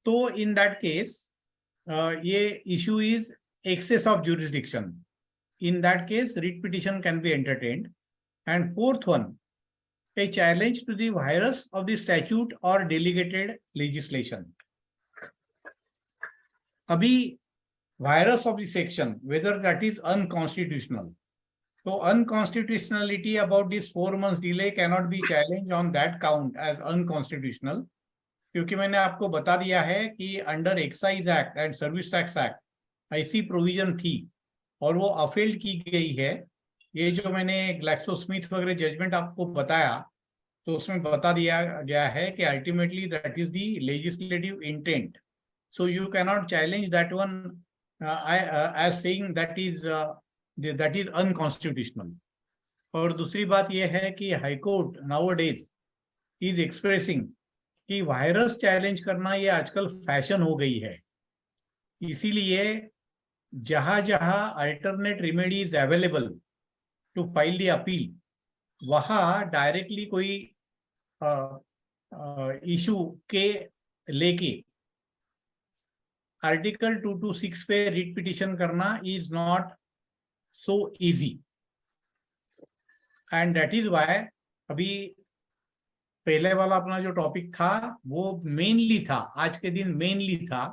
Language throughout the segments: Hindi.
तो इन दैट केस ये issue is excess of jurisdiction. In that case, writ petition can be entertained. And fourth one, a challenge to the virus of the statute or delegated legislation. अभी virus of the section, whether that is unconstitutional. So unconstitutionality about this 4 months delay cannot be challenged on that count as unconstitutional. क्योंकि मैंने आपको बता दिया है कि under excise act and service tax act ऐसी प्रोविजन थी और वो अफेल्ड की गई है। ये जो मैंने ग्लैक्सोस्मिथ वगैरह जजमेंट आपको बताया, तो उसमें बता दिया गया है कि ultimately that is the legislative intent, so you can not challenge that one as saying that is unconstitutional. और दूसरी बात यह है कि हाईकोर्ट नाउअडेज इज एक्सप्रेसिंग कि वायरस चैलेंज करना ये आजकल फैशन हो गई है, इसीलिए जहां जहां alternate remedies available to file the appeal, वहां डायरेक्टली कोई इशू के लेके आर्टिकल 226 पे रिट पिटिशन करना is not so easy. And that is why अभी पहले वाला अपना जो टॉपिक था वो मेनली था, आज के दिन मेनली था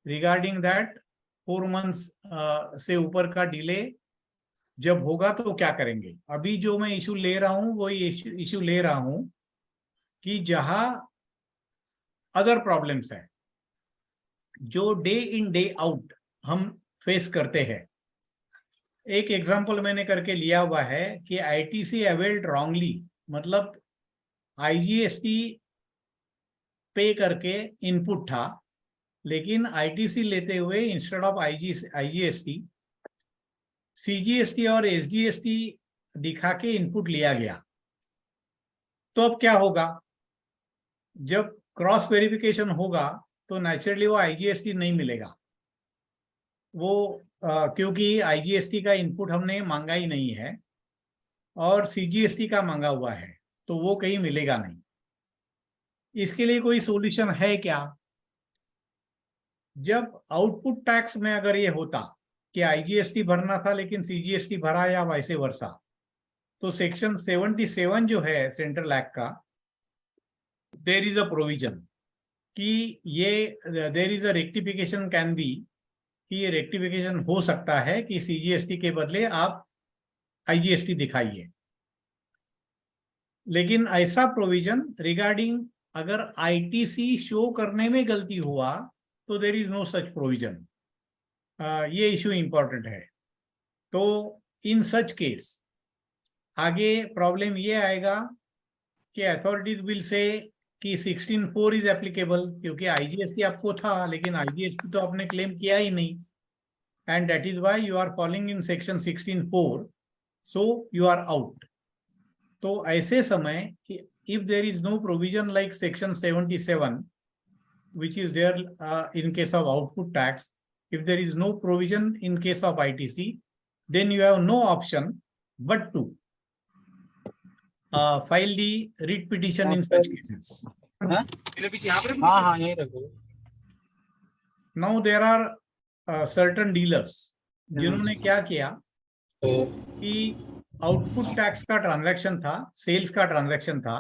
रिगार्डिंग दैट 4 months से ऊपर का डिले जब होगा तो क्या करेंगे। अभी जो मैं इशू ले रहा हूं वो इशू ले रहा हूं कि जहां अदर प्रॉब्लम्स है जो डे इन डे आउट हम फेस करते हैं। एक एग्जांपल मैंने करके लिया हुआ है कि आईटीसी अवेल्ड रॉन्गली, मतलब आईजीएसटी पे करके इनपुट था, लेकिन आईटीसी लेते हुए इंस्टेड ऑफ आईजीएसटी सीजीएसटी और एसजीएसटी दिखा के इनपुट लिया गया। तो अब क्या होगा, जब क्रॉस वेरिफिकेशन होगा तो नेचुरली वो आईजीएसटी नहीं मिलेगा, वो क्योंकि आईजीएसटी का इनपुट हमने मांगा ही नहीं है और सीजीएसटी का मांगा हुआ है, तो वो कहीं मिलेगा नहीं। इसके लिए कोई सॉल्यूशन है क्या? जब आउटपुट टैक्स में अगर ये होता कि आईजीएसटी भरना था लेकिन सीजीएसटी भरा या वैसे वर्षा, तो सेक्शन 77 जो है सेंट्रल एक्ट का, देयर इज अ प्रोविजन कि ये there is a rectification can be, कि ये रेक्टिफिकेशन हो सकता है कि सीजीएसटी के बदले आप आईजीएसटी दिखाइए। लेकिन ऐसा प्रोविजन रिगार्डिंग अगर आईटीसी शो करने में गलती हुआ तो there is no such provision. ये इशू इंपॉर्टेंट है। तो इन सच केस आगे प्रॉब्लम ये आएगा कि अथॉरिटीज विल से कि 16(4) इज एप्लीकेबल, क्योंकि आईजीएसटी आपको था लेकिन आईजीएसटी तो आपने क्लेम किया ही नहीं, and that is why you are following in section 16(4), so you are out. तो ऐसे समय if there is no provision like section 77 which is there in case of output tax, if there is no provision in case of ITC, then you have no option but to file the writ petition in such cases. Now there are certain dealers जिन्होंने क्या किया कि आउटपुट टैक्स का ट्रांजैक्शन था, सेल्स का ट्रांजैक्शन था,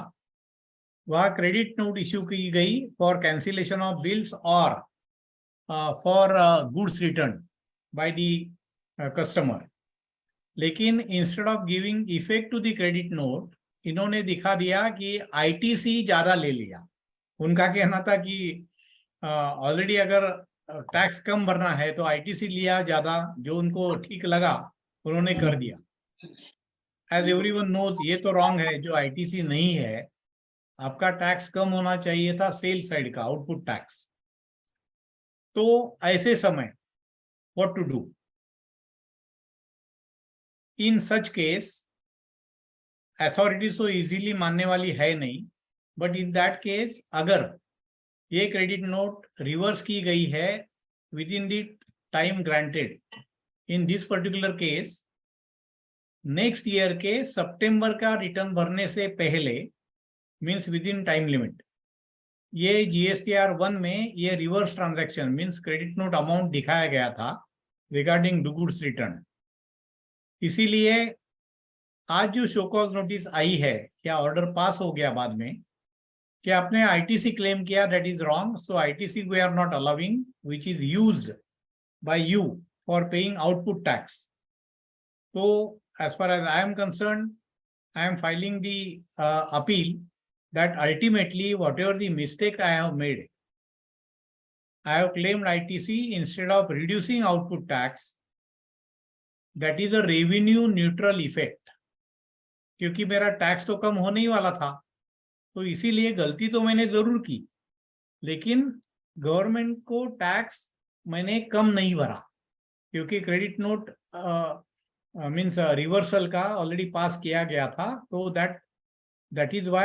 वह क्रेडिट नोट इश्यू की गई फॉर कैंसिलेशन ऑफ बिल्स और for goods return by the customer. लेकिन instead of giving effect to the credit note, इन्होंने दिखा दिया कि आईटीसी ज्यादा ले लिया। उनका कहना था कि ऑलरेडी अगर टैक्स कम भरना है तो आईटीसी लिया ज्यादा, जो उनको ठीक लगा उन्होंने कर दिया। एज एवरीवन नोज ये तो रॉन्ग है, जो आईटीसी नहीं है आपका टैक्स कम होना चाहिए था सेल साइड का आउटपुट टैक्स। तो ऐसे समय what to do in such case? Authorities तो इजीली मानने वाली है नहीं, बट इन दैट केस अगर ये क्रेडिट नोट रिवर्स की गई है with in the time granted, in this particular case next year के सितंबर का रिटर्न भरने से पहले, means with in time limit, ये GSTR 1 में ये reverse transaction means credit note amount दिखाया गया था रिगार्डिंग गुड्स रिटर्न। इसीलिए आज जो शो कॉज नोटिस आई है, क्या ऑर्डर पास हो गया बाद में, कि आपने आईटीसी क्लेम किया, that is wrong, so ITC we are not allowing which is used by you for paying output tax. तो as far as I am concerned, I am filing the appeal that ultimately whatever the mistake I have made, I have claimed ITC instead of reducing output tax. That is a revenue neutral effect, क्योंकि मेरा टैक्स तो कम होने ही वाला था, तो इसीलिए गलती तो मैंने जरूर की, लेकिन गवर्नमेंट को टैक्स मैंने कम नहीं भरा, क्योंकि क्रेडिट नोट मीन्स रिवर्सल का ऑलरेडी पास किया गया था, तो that is why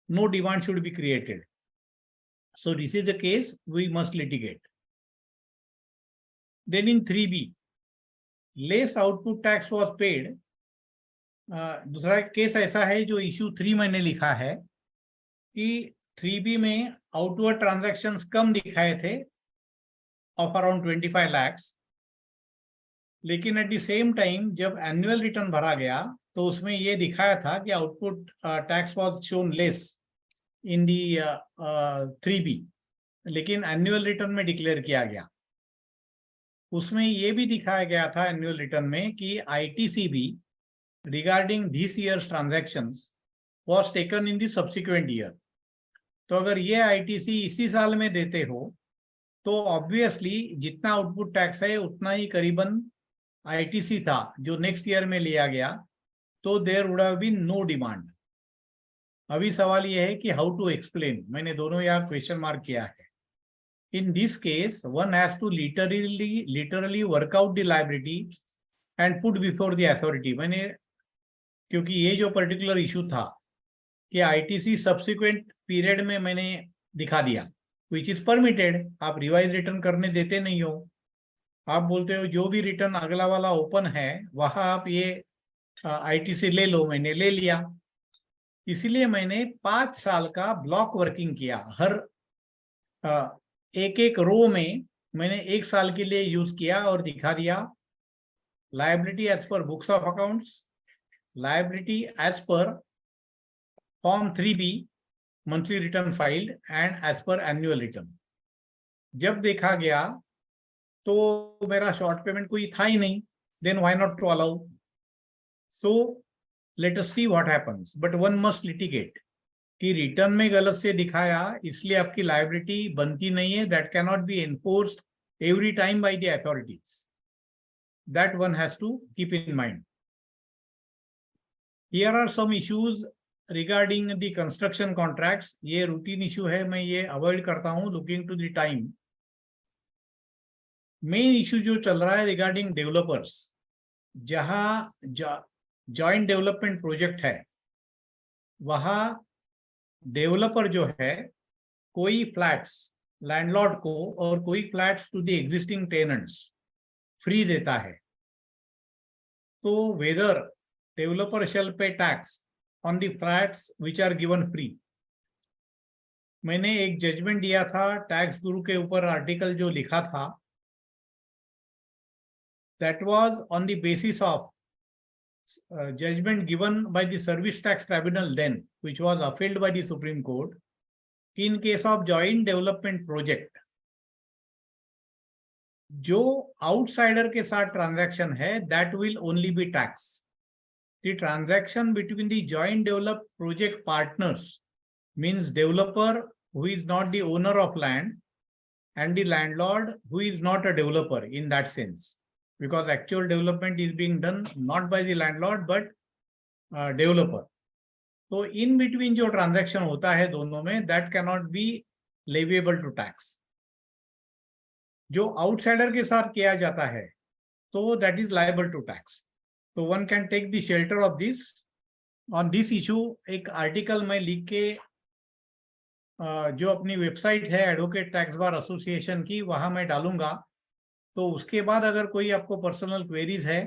no demand should be created. So this is the case we must litigate. Then in 3B, less output tax was paid. दूसरा केस ऐसा है जो इशू 3 मैंने लिखा है कि 3B में आउटवर्ड ट्रांजैक्शंस कम दिखाए थे ऑफ अराउंड 25 lakhs, लेकिन एट द सेम टाइम जब एनुअल रिटर्न भरा गया तो उसमें ये दिखाया था कि output tax was shown less in the 3B, लेकिन एनुअल रिटर्न में डिक्लेयर किया गया। उसमें ये भी दिखाया गया था एनुअल रिटर्न में कि आईटीसी भी regarding this years transactions was taken in the subsequent year. तो अगर ये आईटीसी इसी साल में देते हो तो ऑब्वियसली जितना आउटपुट टैक्स है उतना ही करीबन आईटीसी था जो नेक्स्ट ईयर में लिया गया, तो there would have been no demand. अभी सवाल यह है कि हाउ टू एक्सप्लेन, मैंने दोनों यहाँ क्वेश्चन मार्क किया है। In this case one has to literally work out the liability and put before the authority. मैंने, क्योंकि ये जो पर्टिकुलर इशू था कि आईटीसी सब्सिक्वेंट पीरियड में मैंने दिखा दिया, विच इज परमिटेड, आप रिवाइज रिटर्न करने देते नहीं हो, आप बोलते हो जो भी रिटर्न अगला वाला ओपन है वहां आप ये आईटीसी ले लो, मैंने ले लिया। इसीलिए मैंने 5 साल का ब्लॉक वर्किंग किया, हर एक एक रो में मैंने 1 साल के लिए यूज किया और दिखा दिया liability as per books of accounts, liability as per form 3B monthly return filed and as per annual return. जब देखा गया तो मेरा शॉर्ट पेमेंट कोई था ही नहीं, then why not to allow. So let us see what happens, but one must litigate कि रिटर्न में गलत से दिखाया इसलिए आपकी लायबिलिटी बनती नहीं है, that can not be enforced every time by the authorities, that one has to keep in mind. Here are some issues regarding the construction contracts. ये रूटीन इशू है, मैं ये अवॉइड करता हूं looking to the time. Main issue जो चल रहा है रिगार्डिंग डेवलपर्स, जहां जॉइंट डेवलपमेंट प्रोजेक्ट है वहां डेवलपर जो है कोई फ्लैट्स लैंडलॉर्ड को और कोई flats to the existing tenants free देता है, तो whether developer shall pay tax on the flats which are given free. मैंने एक जजमेंट दिया था टैक्स गुरु के ऊपर, आर्टिकल जो लिखा था that was on the basis of judgment given by the service tax tribunal then, which was upheld by the Supreme Court in case of joint development project। जो आउटसाइडर के साथ ट्रांजैक्शन है that will only be tax। The transaction between the joint developed project partners means developer who is not the owner of land and the landlord who is not a developer in that sense, because actual development is being done not by the landlord but developer। तो in between जो transaction होता है दोनों में, that cannot be leviable to tax। जो outsider के साथ किया जाता है तो that is liable to tax। तो one can take the shelter of this। on this issue एक आर्टिकल मैं लिख के जो अपनी वेबसाइट है एडवोकेट टैक्स बार एसोसिएशन की, वहां मैं डालूंगा। तो उसके बाद अगर कोई आपको पर्सनल क्वेरीज है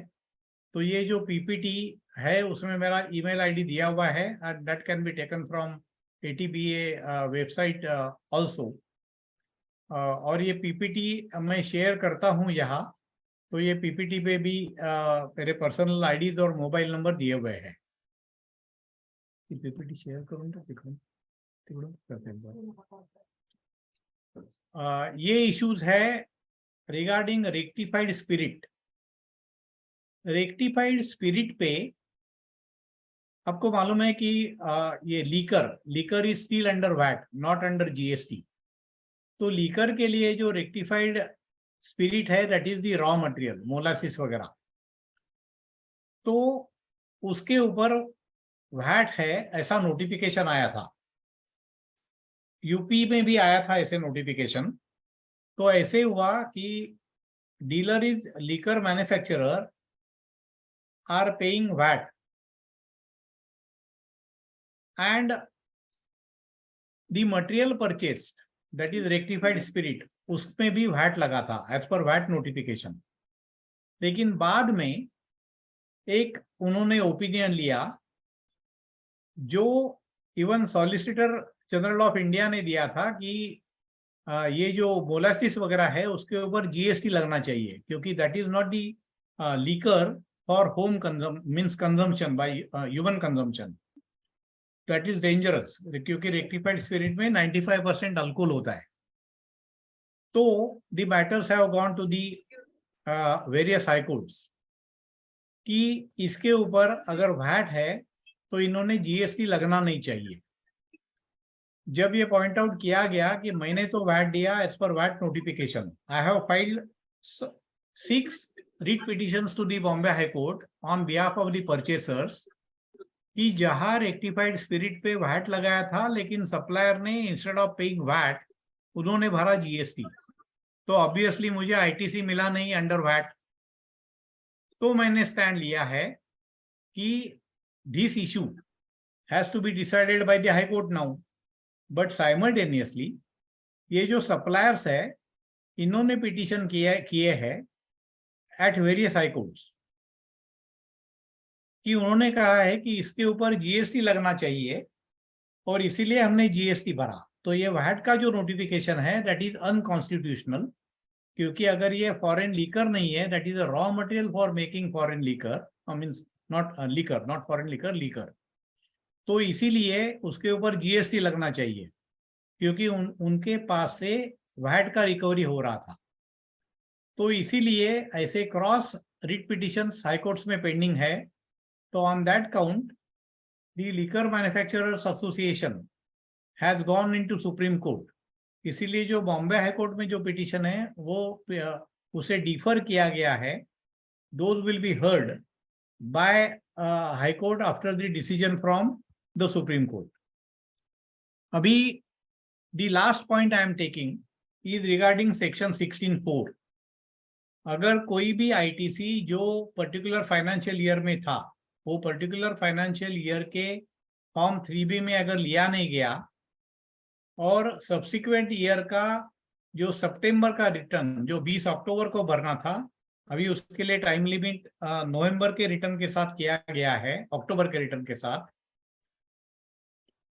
तो ये जो पीपीटी है उसमें मेरा ईमेल आईडी दिया हुआ है, that can be taken from ATBA website also. और ये पीपीटी मैं शेयर करता हूँ यहाँ, तो ये पीपीटी पे भी मेरे पर्सनल आईडीज और मोबाइल नंबर दिए हुए हैं। पीपीटी शेयर करूँ तो ये इश्यूज है regarding rectified spirit. Rectified spirit पे आपको मालूम है कि ये liquor is still under VAT, not under GST. तो लीकर के लिए जो रेक्टिफाइड स्पिरिट है that is the raw material, molasses वगैरह, तो उसके ऊपर वैट है ऐसा नोटिफिकेशन आया था। यूपी में भी आया था ऐसे नोटिफिकेशन। तो ऐसे हुआ कि dealer is liquor manufacturer are paying VAT and the material purchased, that is rectified spirit, उसमें भी वैट लगा था एज पर वैट नोटिफिकेशन। लेकिन बाद में एक उन्होंने ओपिनियन लिया जो even solicitor general of India ने दिया था कि ये जो मोलासिस वगैरह है उसके ऊपर जीएसटी लगना चाहिए, क्योंकि that is not the liquor for home means consumption by human consumption, that is dangerous, क्योंकि रेक्टिफाइड स्पिरिट में 95% अल्कोहल होता है। तो the matters have gone to the various high courts कि इसके ऊपर अगर वैट है तो इन्होंने जीएसटी लगना नहीं चाहिए। जब ये पॉइंट आउट किया गया कि मैंने तो वैट दिया as per VAT notification, I have filed 6 writ petitions to the Bombay high court on behalf of the purchasers कि जहां रेक्टिफाइड स्पिरिट पे वैट लगाया था लेकिन सप्लायर ने इंस्टेड ऑफ पेइंग वैट उन्होंने भरा जीएसटी, तो ऑब्वियसली मुझे आईटीसी मिला नहीं अंडर वैट। तो मैंने स्टैंड लिया है कि this issue has to be decided by the high court now, but simultaneously ये जो सप्लायर्स है इन्होंने पिटिशन किए हैं एट वेरियस हाई कोर्ट्स कि उन्होंने कहा है कि इसके ऊपर जीएसटी लगना चाहिए और इसीलिए हमने जीएसटी भरा। तो ये वैट का जो नोटिफिकेशन है दैट इज अनकॉन्स्टिट्यूशनल, क्योंकि अगर ये फॉरेन लीकर नहीं है, that is a raw material for making foreign liquor, means not liquor, not foreign liquor, liquor, तो इसीलिए उसके ऊपर जीएसटी लगना चाहिए, क्योंकि उनके पास से वैट का रिकवरी हो रहा था। तो इसीलिए ऐसे cross writ petitions high courts में पेंडिंग है। तो on that count the liquor manufacturers association has gone into supreme court. इसीलिए जो बॉम्बे हाई कोर्ट में जो पिटिशन है वो उसे डिफर किया गया है। Those will be heard by high court after the decision from the supreme court. अभी the last point I am taking is regarding section 16(4). अगर कोई भी आईटीसी जो पर्टिकुलर फाइनेंशियल ईयर में था, वो पर्टिकुलर फाइनेंशियल ईयर के फॉर्म 3B में अगर लिया नहीं गया और सब्सिक्वेंट ईयर का जो सितंबर का रिटर्न जो 20 अक्टूबर को भरना था, अभी उसके लिए टाइम लिमिट नवंबर के रिटर्न के साथ किया गया है, अक्टूबर के रिटर्न के साथ।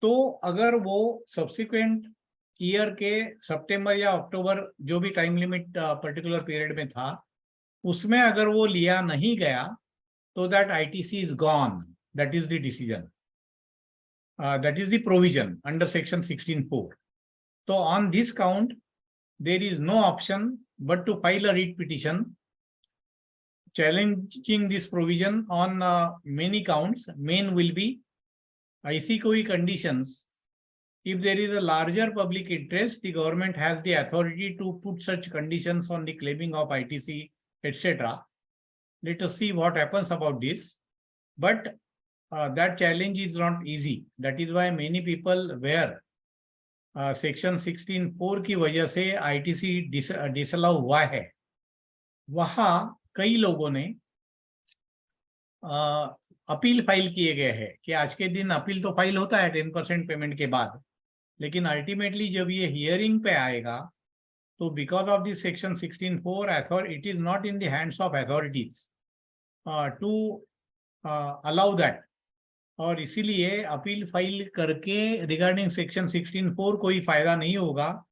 तो अगर वो सब्सिक्वेंट ईयर के सितंबर या अक्टूबर जो भी टाइम लिमिट पर्टिकुलर पीरियड में था उसमें अगर वो लिया नहीं गया तो that ITC is gone, that is the decision, that is the provision under section 16(4). So on this count there is no option but to file a writ petition challenging this provision on many counts. Main will be ऐसी कोई conditions, if there is a larger public interest, the government has the authority to put such conditions on the claiming of ITC, etc. Let us see what happens about this. But that challenge is not easy. That is why many people where section 16(4) की वजह से ITC डिसअलाउ हुआ है, वहां कई लोगों ने अपील फाइल किए गए हैं कि आज के दिन अपील तो फाइल होता है 10% पेमेंट के बाद, लेकिन अल्टीमेटली जब ये हियरिंग पे आएगा तो because of this section 16(4) it is not in the hands of authorities to allow that, और इसीलिए अपील फाइल करके रिगार्डिंग सेक्शन 16(4) कोई फायदा नहीं होगा,